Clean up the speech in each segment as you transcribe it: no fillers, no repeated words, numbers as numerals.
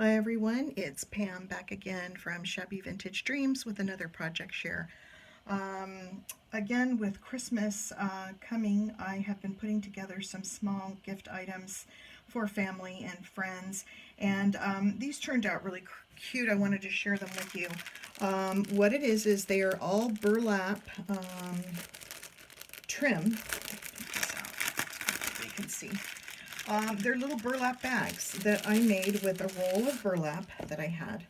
Hi everyone, it's Pam back again from Shabby Vintage Dreams with another project share. Again, with Christmas coming, I have been putting together some small gift items for family and friends, and these turned out really cute. I wanted to share them with you. What it is they are all burlap trim. So you can see. They're little burlap bags that I made with a roll of burlap that I had.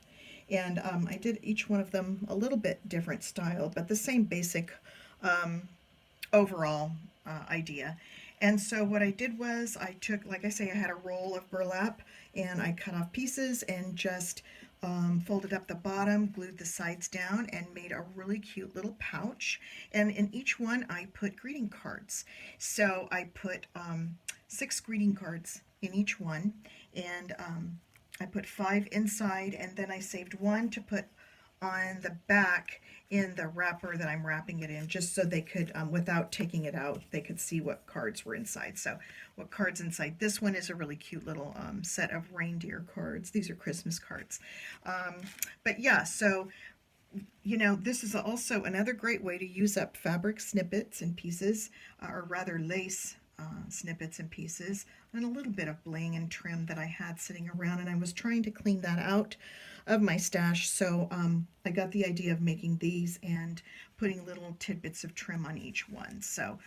And I did each one of them a little bit different style, but the same basic overall idea. And so what I did was I took, like I say, I had a roll of burlap and I cut off pieces and just folded up the bottom, glued the sides down, and made a really cute little pouch. And in each one I put greeting cards. So I put 6 greeting cards in each one, and I put 5 inside, and then I saved 1 to put on the back in the wrapper that I'm wrapping it in, just so they could, without taking it out, they could see what cards were inside. So what cards inside. This one is a really cute little set of reindeer cards. These are Christmas cards. But yeah, so this is also another great way to use up fabric snippets and pieces, or rather lace snippets and pieces, and a little bit of bling and trim that I had sitting around, and I was trying to clean that out of my stash, so I got the idea of making these and putting little tidbits of trim on each one. So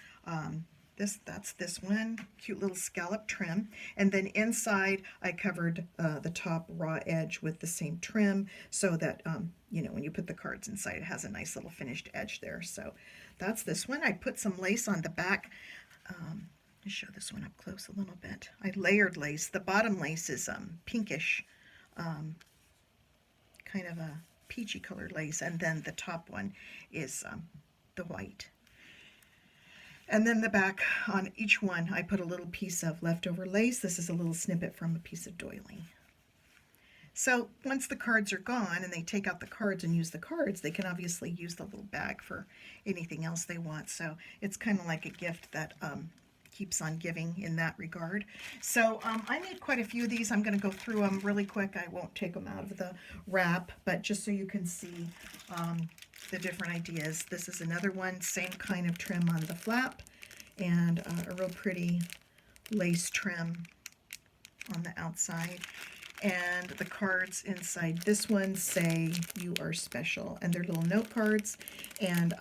that's this one, cute little scallop trim, and then inside I covered the top raw edge with the same trim so that when you put the cards inside, it has a nice little finished edge there. So that's this one. I put some lace on the back. Let me show this one up close a little bit. I layered lace. The bottom lace is pinkish, kind of a peachy colored lace, and then the top one is the white. And then the back on each one, I put a little piece of leftover lace. This is a little snippet from a piece of doily. So once the cards are gone and they take out the cards and use the cards, they can obviously use the little bag for anything else they want. So it's kind of like a gift that keeps on giving in that regard. So I made quite a few of these. I'm going to go through them really quick. I won't take them out of the wrap, but just so you can see the different ideas. This is another one, same kind of trim on the flap, and a real pretty lace trim on the outside. And the cards inside this one say "You are special," and they're little note cards, and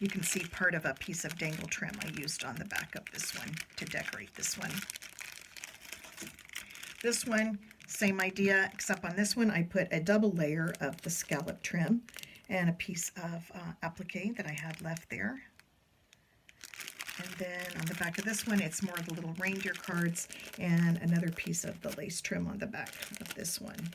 you can see part of a piece of dangle trim I used on the back of this one to decorate this one. This one, same idea, except on this one I put a double layer of the scallop trim and a piece of applique that I had left there. And then on the back of this one, it's more of the little reindeer cards and another piece of the lace trim on the back of this one.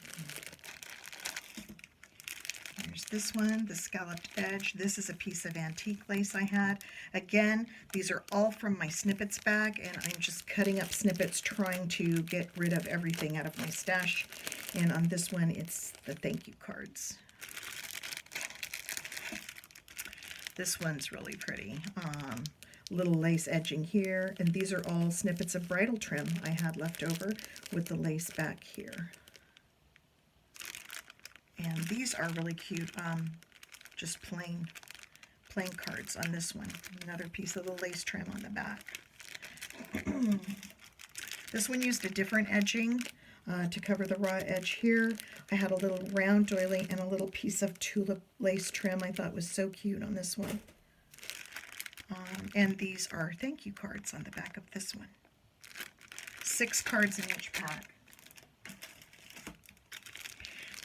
There's this one, the scalloped edge. This is a piece of antique lace I had. Again, these are all from my snippets bag, and I'm just cutting up snippets, trying to get rid of everything out of my stash. And on this one, it's the thank you cards. This one's really pretty. Little lace edging here, and these are all snippets of bridal trim I had left over with the lace back here. And these are really cute, just plain cards on this one. Another piece of the lace trim on the back. This one used a different edging to cover the raw edge here. I had a little round doily and a little piece of tulip lace trim I thought was so cute on this one. And these are thank you cards on the back of this one. 6 cards in each pack.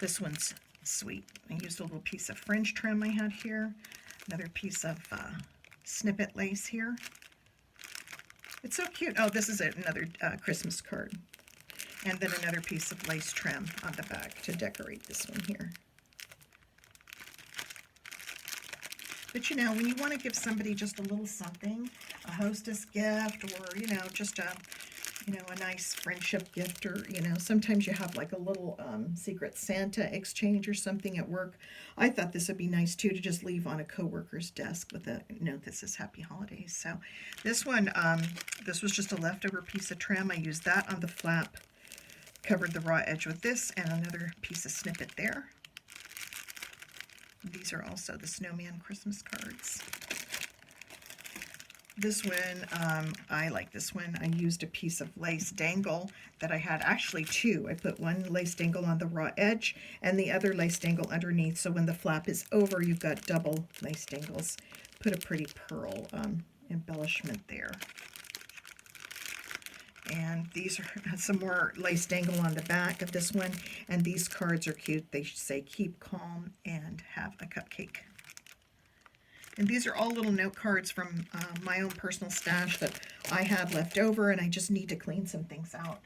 This one's sweet. I used a little piece of fringe trim I had here. Another piece of snippet lace here. It's so cute. Oh, this is another Christmas card. And then another piece of lace trim on the back to decorate this one here. But when you want to give somebody just a little something, a hostess gift, or just a nice friendship gift, or sometimes you have like a little secret Santa exchange or something at work. I thought this would be nice too, to just leave on a coworker's desk with a note that says Happy Holidays. So this one, this was just a leftover piece of trim. I used that on the flap, covered the raw edge with this and another piece of snippet there. These are also the snowman Christmas cards. This one, I like this one. I used a piece of lace dangle that I had, actually two. I put one lace dangle on the raw edge and the other lace dangle underneath, so when the flap is over, you've got double lace dangles. Put a pretty pearl embellishment there. And these are some more lace dangle on the back of this one, and these cards are cute. They say keep calm and have a cupcake. And these are all little note cards from my own personal stash that I had left over, and I just need to clean some things out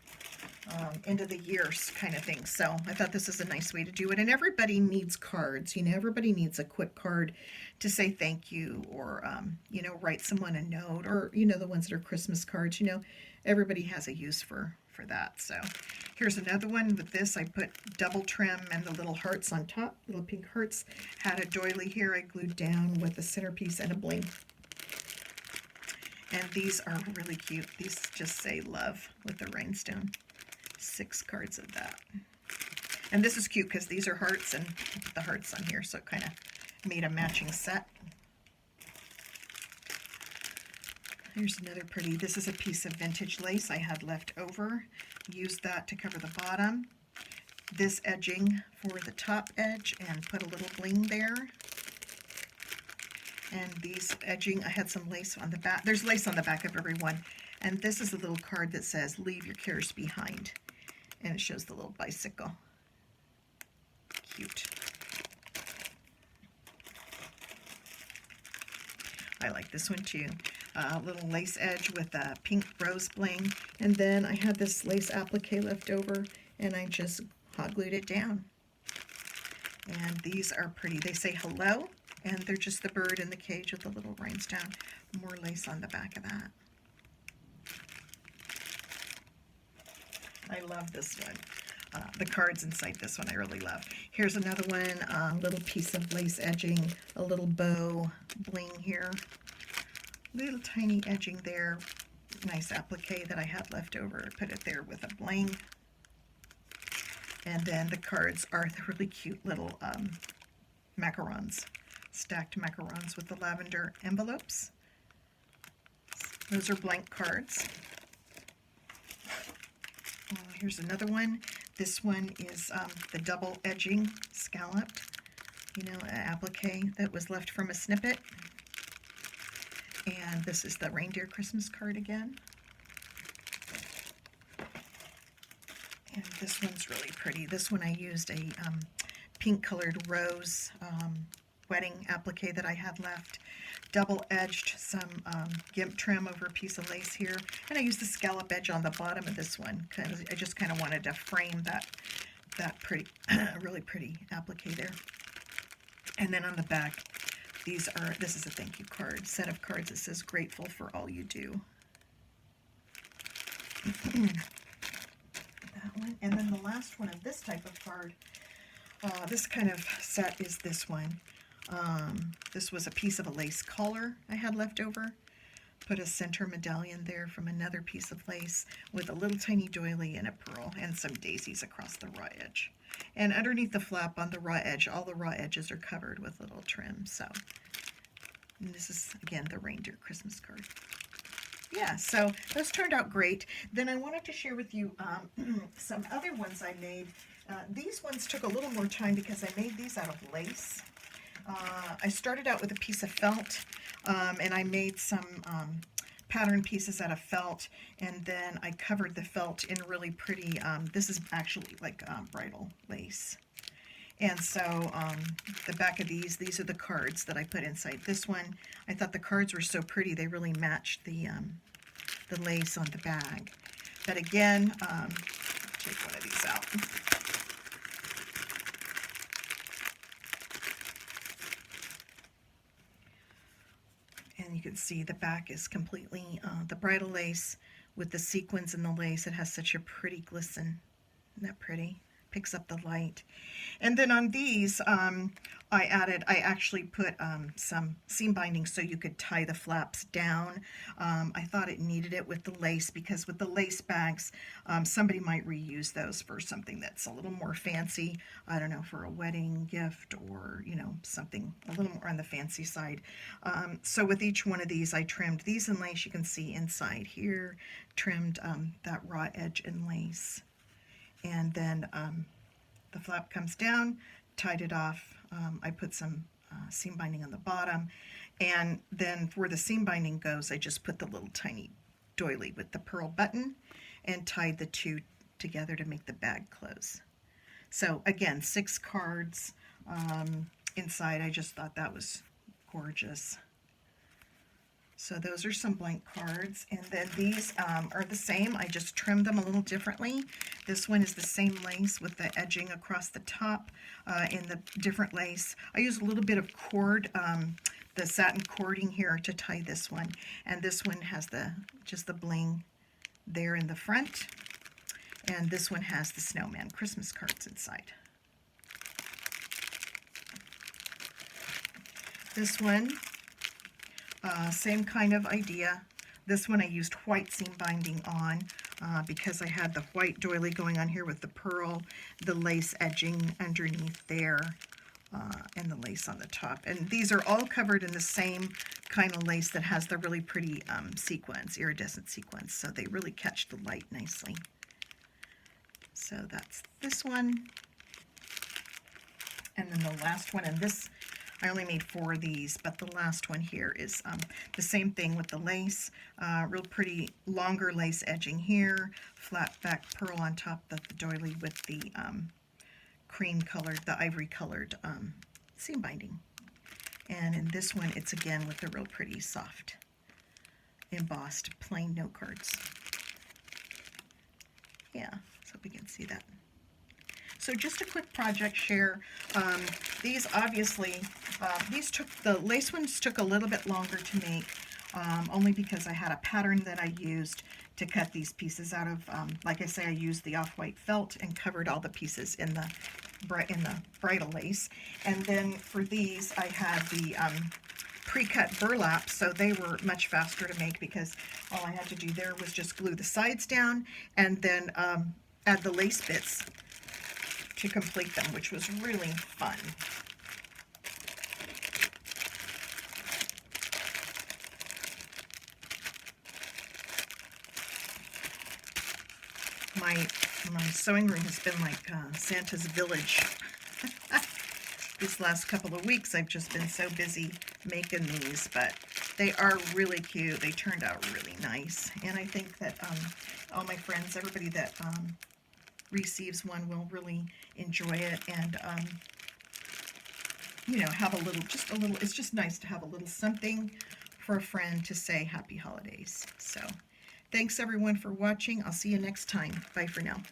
end of the years kind of thing. So I thought this is a nice way to do it. And everybody needs cards. You know, everybody needs a quick card to say thank you, or, you know, write someone a note, or, you know, the ones that are Christmas cards. You know, everybody has a use for that. So here's another one with this. I put double trim and the little hearts on top, little pink hearts. Had a doily here I glued down with a centerpiece and a bling. And these are really cute. These just say love with the rhinestone. 6 cards of that. And this is cute because these are hearts, and I put the hearts on here, so it kind of made a matching set. Here's another pretty, this is a piece of vintage lace I had left over. Used that to cover the bottom. This edging for the top edge, and put a little bling there. And these edging, I had some lace on the back. There's lace on the back of every one. And this is a little card that says, leave your cares behind. And it shows the little bicycle. Cute. I like this one too. Little lace edge with a pink rose bling. And then I had this lace applique left over, and I just hot glued it down. And these are pretty. They say hello, and they're just the bird in the cage with the little rhinestone. More lace on the back of that. I love this one. The cards inside this one I really love. Here's another one, little piece of lace edging, a little bow bling here. Little tiny edging there. Nice applique that I had left over. Put it there with a bling. And then the cards are the really cute little macarons. Stacked macarons with the lavender envelopes. Those are blank cards. Here's another one. This one is the double edging scalloped, you know, applique that was left from a snippet. And this is the reindeer Christmas card again. And this one's really pretty. This one I used a pink colored rose wedding applique that I had left. Double edged some gimp trim over a piece of lace here. And I used the scallop edge on the bottom of this one because I just kind of wanted to frame that pretty, really pretty applique there. And then on the back, this is a thank you card, set of cards that says grateful for all you do. That one. And then the last one of this type of card, this kind of set is this one. This was a piece of a lace collar I had left over. Put a center medallion there from another piece of lace with a little tiny doily and a pearl and some daisies across the raw edge. And underneath the flap on the raw edge, all the raw edges are covered with little trim. So, and this is, again, the reindeer Christmas card. Yeah, so those turned out great. Then I wanted to share with you some other ones I made. These ones took a little more time because I made these out of lace. I started out with a piece of felt, and I made some pattern pieces out of felt, and then I covered the felt in really pretty, this is actually like bridal lace. And so the back of these are the cards that I put inside this one. I thought the cards were so pretty, they really matched the lace on the bag. But again, take one of these out. And you can see the back is completely the bridal lace with the sequins in the lace. It has such a pretty glisten. Isn't that pretty? picks up the light. And then on these, I actually put some seam binding so you could tie the flaps down. I thought it needed it with the lace, because with the lace bags, somebody might reuse those for something that's a little more fancy. I don't know, for a wedding gift, or, you know, something a little more on the fancy side. So with each one of these, I trimmed these in lace. You can see inside here, trimmed that raw edge in lace. And then the flap comes down, tied it off. I put some seam binding on the bottom, and then where the seam binding goes, I just put the little tiny doily with the pearl button and tied the two together to make the bag close. So again, 6 cards inside. I just thought that was gorgeous. So those are some blank cards, and then these are the same. I just trimmed them a little differently. This one is the same lace with the edging across the top in the different lace. I use a little bit of cord, the satin cording here to tie this one, and this one has just the bling there in the front, and this one has the snowman Christmas cards inside. This one, same kind of idea. This one I used white seam binding on because I had the white doily going on here with the pearl, the lace edging underneath there, and the lace on the top. And these are all covered in the same kind of lace that has the really pretty sequins, iridescent sequins, so they really catch the light nicely. So that's this one. And then the last one, and this, I only made 4 of these, but the last one here is the same thing with the lace, real pretty longer lace edging here, flat back pearl on top of the doily with the cream colored, the ivory colored seam binding. And in this one, it's again with the real pretty soft embossed plain note cards. Yeah, so we can see that. So just a quick project share. These obviously, the lace ones took a little bit longer to make, only because I had a pattern that I used to cut these pieces out of. Like I say, I used the off-white felt and covered all the pieces in the bridal lace. And then for these, I had the pre-cut burlap, so they were much faster to make because all I had to do there was just glue the sides down and then add the lace bits to complete them, which was really fun. My sewing room has been like Santa's village. These last couple of weeks I've just been so busy making these, but they are really cute. They turned out really nice, and I think that all my friends, everybody that receives one will really enjoy it, and you know, have a little, it's just nice to have a little something for a friend to say happy holidays. So thanks everyone for watching. I'll see you next time. Bye for now.